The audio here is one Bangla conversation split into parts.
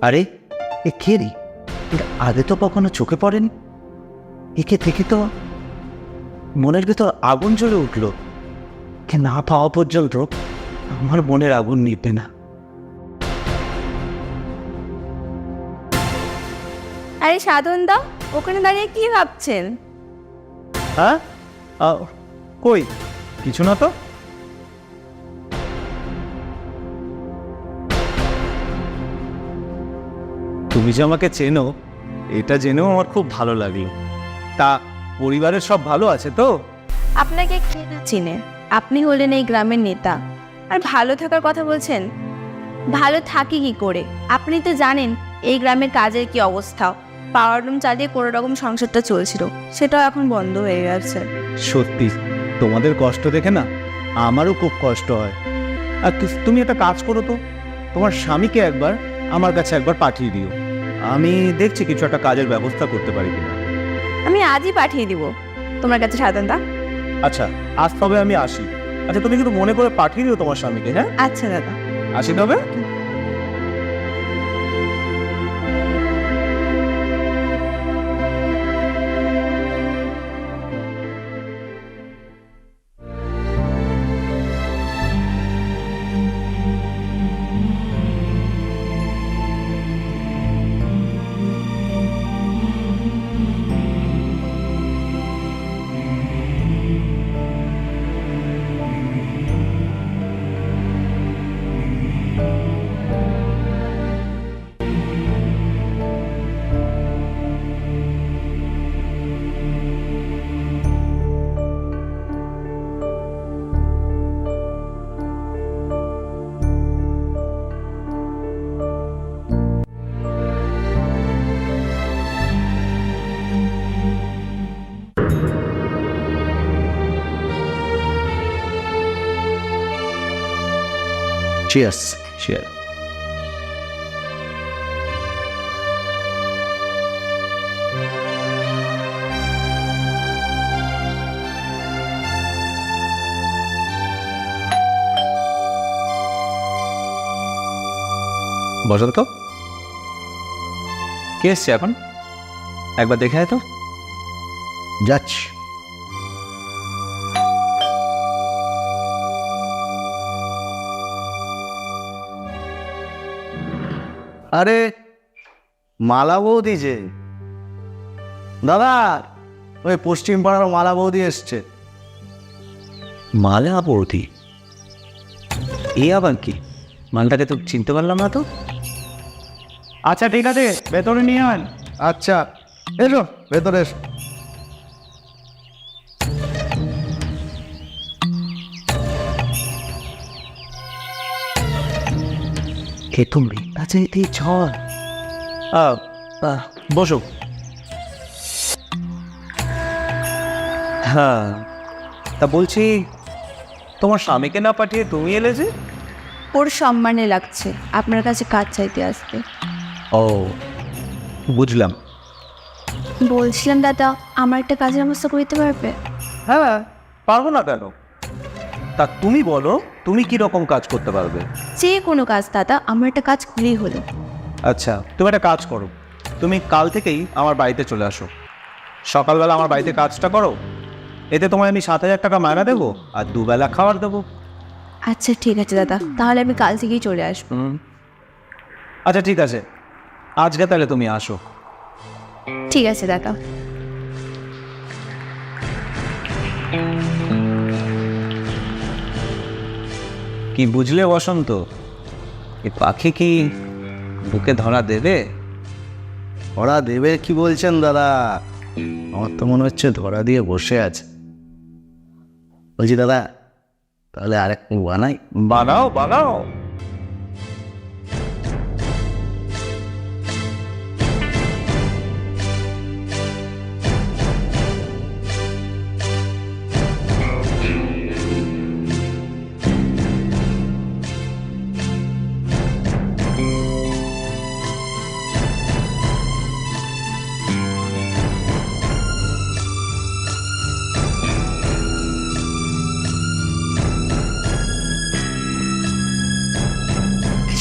আরে এ কে রে? এর আগে তো কখনো চোখে পড়েনি। একে থেকে তো মনের ভেতর আগুন জ্বলে উঠল। একে না পাওয়া পর্যন্ত আমার মনের আগুন নিভবে না। আরে সাধন দা, ওখানে দাঁড়িয়ে কি ভাবছেন? হ্যাঁ, কই কিছু না তো। তুমি যে আমাকে চেনো এটা জেনেও আমার খুব ভালো লাগলো। তা পরিবারের সব ভালো আছে তো? আপনাকে কে না চিনে? আপনি হলেন এই গ্রামের নেতা, আর ভালো থাকার কথা বলছেন। ভালো থাকি কি করে? আপনি তো জানেন এই গ্রামের কাজের কি অবস্থা। পাওয়ার রুম চালিয়ে কোনো রকম সংসারটা চলছিল, সেটাও এখন বন্ধ হয়ে গেছে। সত্যি তোমাদের কষ্ট দেখে না আমারও খুব কষ্ট হয়। আর তুমি একটা কাজ করো তো, তোমার স্বামীকে একবার আমার কাছে একবার পাঠিয়ে দিও। আমি দেখছি কিছু একটা কাজের ব্যবস্থা করতে পারি কিনা। আমি আজই পাঠিয়ে দিব তোমার কাছে সাধন দা। আচ্ছা, আজ তবে আমি আসি। আচ্ছা, তুমি কিন্তু মনে করে পাঠিয়ে দিও তোমার স্বামীকে। হ্যাঁ, আচ্ছা দাদা। আসি তবে। চিয়ার্স। চিয়ার। বসো তো। কে এসছে এখন? একবার দেখে আয় তো। যাচ্ছি। আরে মালা বৌদি যে দাদা, ওই পশ্চিম পাড়ার মালা বৌদি এসছে। মালা বৌদি? এ আবার কি? মালটাকে তো চিনতে পারলাম না তো। আচ্ছা ঠিক আছে, ভেতরে নিয়ে আন। আচ্ছা এসো, ভেতরে এসো। কে তুমি? আচ্ছা এই চল। বসো। হ্যাঁ, তা বলছি তোমার স্বামীকে না পাঠিয়ে তুমি এলে যে? ওর সম্মানে লাগছে আপনার কাছে কাজ চাইতে আসতে। ও, বুঝলাম। বলছিলাম দাদা, আমার একটা কাজের ব্যবস্থা করে দিতে পারবে? হ্যাঁ, পারবো না কেন? তা তুমি বলো, তুমি কি রকম কাজ করতে পারবে? যে কোনো কাজ দাদা, আমার একটা কাজ খুলেই হলো। আচ্ছা, তুমি একটা কাজ করো। তুমি কাল থেকেই আমার বাড়িতে চলে আসো। সকালবেলা আমার বাড়িতে কাজটা করো। এতে তোমায় আমি 7,000 টাকা মায়না দেবো আর দুবেলা খাবার দেবো। আচ্ছা ঠিক আছে দাদা, তাহলে আমি কাল থেকেই চলে আসবো। আচ্ছা ঠিক আছে, আজকে তাহলে তুমি আসো। ঠিক আছে দাদা। কি বুঝলে বসন্ত, এই পাখি কি বুকে ধরা দেবে? ধরা দেবে কি বলছেন দাদা? আমার তো মনে হচ্ছে ধরা দিয়ে বসে আছে। বলছি দাদা, তাহলে আরেক বানাই। বানাও বানাও।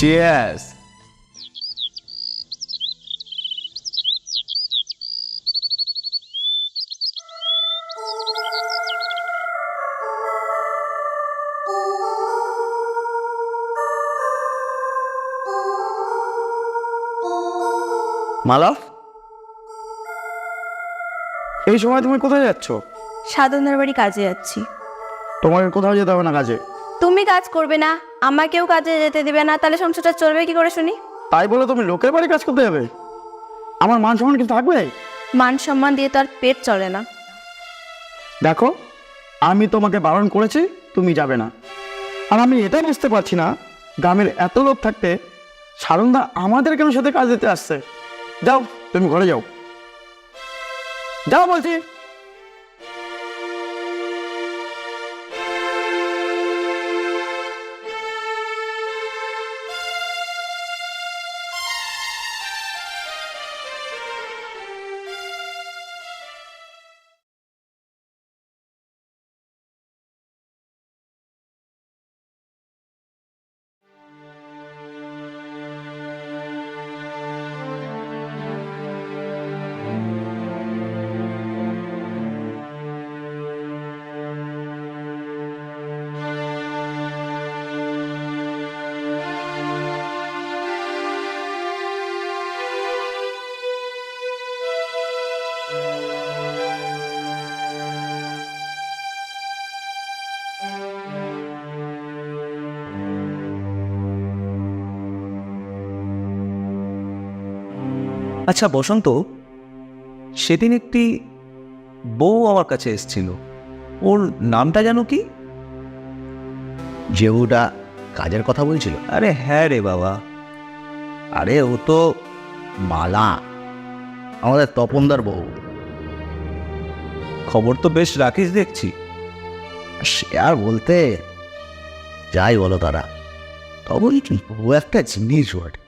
Cheers. মালা, এই সময় তুমি কোথায় যাচ্ছ? সাধনার বাড়ি কাজে যাচ্ছি। তোমাকে কোথাও যেতে হবে না কাজে। তুমি কাজ করবে না, আমাকেও কাজে যেতে দেবে না, তাহলে সংসারটা চলবে কি করে শুনি? তাই বলে তুমি লোকের বাড়ি কাজ করতে যাবে? আমার মান সম্মান কিছু থাকবে? মান সম্মান দিয়ে তো আর পেট চলে না। দেখো, আমি তোমাকে বারণ করেছি তুমি যাবে না। আর আমি এটা বুঝতে পারছি না, গ্রামের এত লোক থাকতে সারন্দা আমাদের কেন সাথে কাজ দিতে আসছে। যাও, তুমি ঘরে যাও, যাও বলছি। আচ্ছা বসন্ত, সেদিন একটি বউ আমার কাছে এসেছিল, ওর নামটা জানো কি? যে ওটা কাজের কথা বলছিল? আরে হ্যাঁ রে বাবা। আরে ও তো মালা, আমাদের তপনদার বউ। খবর তো বেশ রাখিস দেখছি। সে আর বলতে, যাই বলো তারা, তবে ও একটা জিনিস বটে,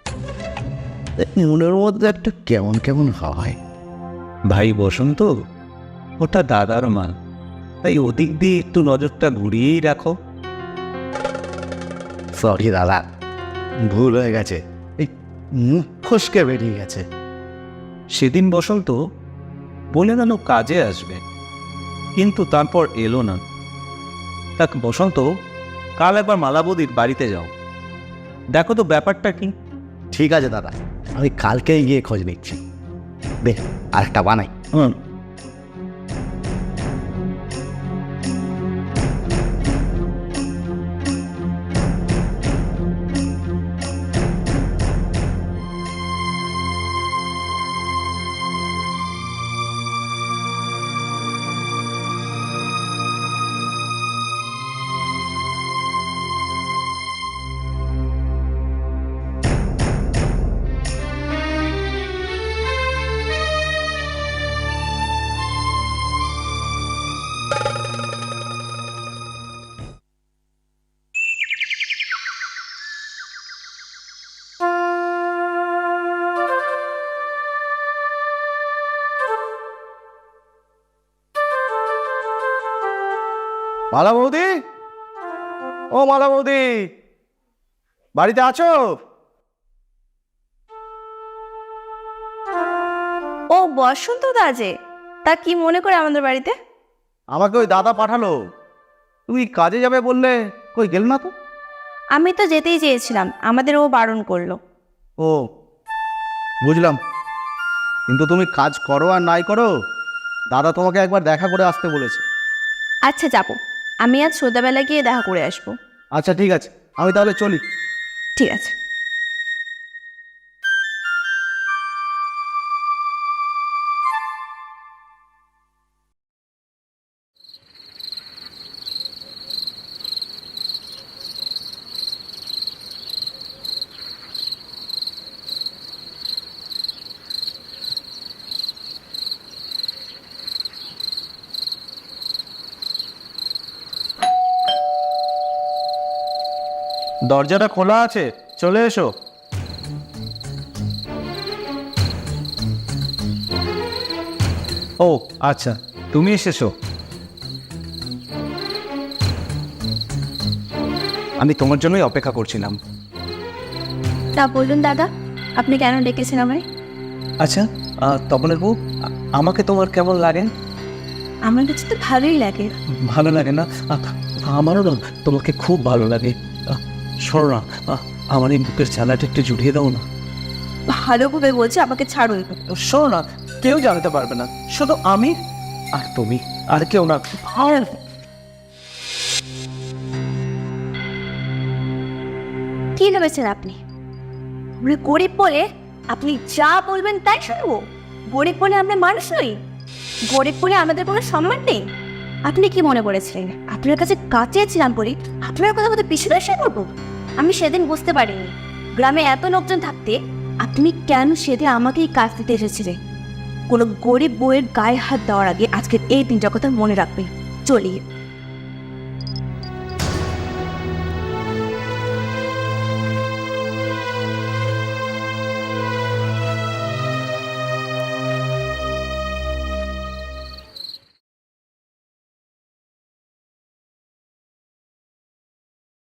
মনের মধ্যে একটা কেমন কেমন হয়। ভাই বসন্ত, ওটা দাদার মা, তাই ওদিক দিয়ে একটু নজরটা ঘুরিয়েই রাখো। সরি দাদা, ভুল হয়ে গেছে, এই মুখ ফসকে বেরিয়ে গেছে। সেদিন বসন্ত বলে গেল কাজে আসবে, কিন্তু তারপর এলো না। তাক বসন্ত, কাল একবার মালাবদির বাড়িতে যাও, দেখো তো ব্যাপারটা কি। ঠিক আছে দাদা, আমি কালকেই গিয়ে খোঁজ নিচ্ছি। বেশ, আরেকটা বানাই। মালা বৌদি, ও মালা বৌদি, বাড়িতে আছো? ও বসন্ত দা যে, তা কি মনে করে আমাদের বাড়িতে? আমাকে ওই দাদা পাঠালো, তুমি কাজে যাবে বললে, কই গেল না তো? আমি তো যেতেই চেয়েছিলাম, আমাদের ও বারণ করলো। ও বুঝলাম, কিন্তু তুমি কাজ করো আর নাই করো, দাদা তোমাকে একবার দেখা করে আসতে বলেছে। আচ্ছা যাবো, আমি আজ সন্ধ্যাবেলা গিয়ে দেখা করে আসবো। আচ্ছা ঠিক আছে, আমি তাহলে চলি। ঠিক আছে। দরজাটা খোলা আছে, চলে এসো। ও আচ্ছা, তুমি এসেছো। আমি তোমার জন্যই অপেক্ষা করছিলাম। তা বলুন দাদা, আপনি কেন ডেকেছেন আমায়? আচ্ছা তপনের বউ, আমাকে তোমার কেমন লাগে? আমার কাছে তো ভালোই লাগে। ভালো লাগে না? আমারও না তোমাকে খুব ভালো লাগে। শোনো না, আমার এই বুকের চালাটা একটু জুড়িয়ে দাও না। ভালোভাবে বলছি, আমাকে ছাড়ুন। শোনো না, কেউ জানতে পারবে না, শুধু আমি আর তুমি, আর কেউ না। আর কি ভেবেছেন আপনি? আমরা গরিব বলে আপনি যা বলবেন তাই শুনবো? গরিব বলে আমরা মানুষ নই? গরিব বলে আমাদের কোনো সম্মান নেই? আপনি কি মনে করেছিলেন আপনার কাছে কাজ চেয়েছিলাম বলে আপনার কথা মতো পিছনে এসে করবো? আমি সেদিন বুঝতে পারিনি গ্রামে এত লোকজন থাকতে আপনি কেন সেদিন আমাকেই কাজ দিতে এসেছিলেন। কোনো গরিব বউয়ের গায়ে হাত দেওয়ার আগে আজকের এই দিনটার কথা মনে রাখবেন। চলি।